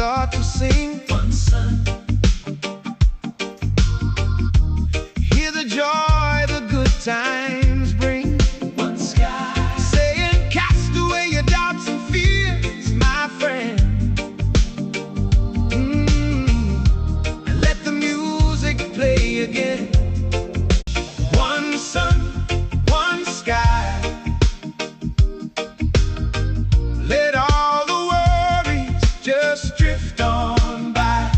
start to sing. One sun, Hear the joy the good times bring. one sky, Saying, cast away your doubts and fears, my friend. And let the music play again. One sun, one sky. Let all the worries just drift on by.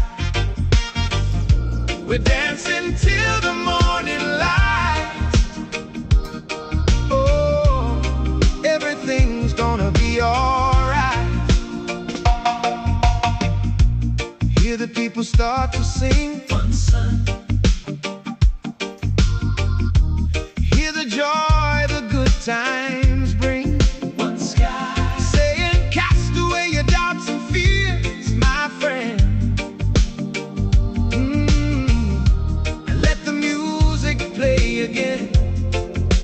We're dancing till the morning light. Oh, everything's gonna be alright. Hear the people start to sing. one sun, Hear the joy, the good times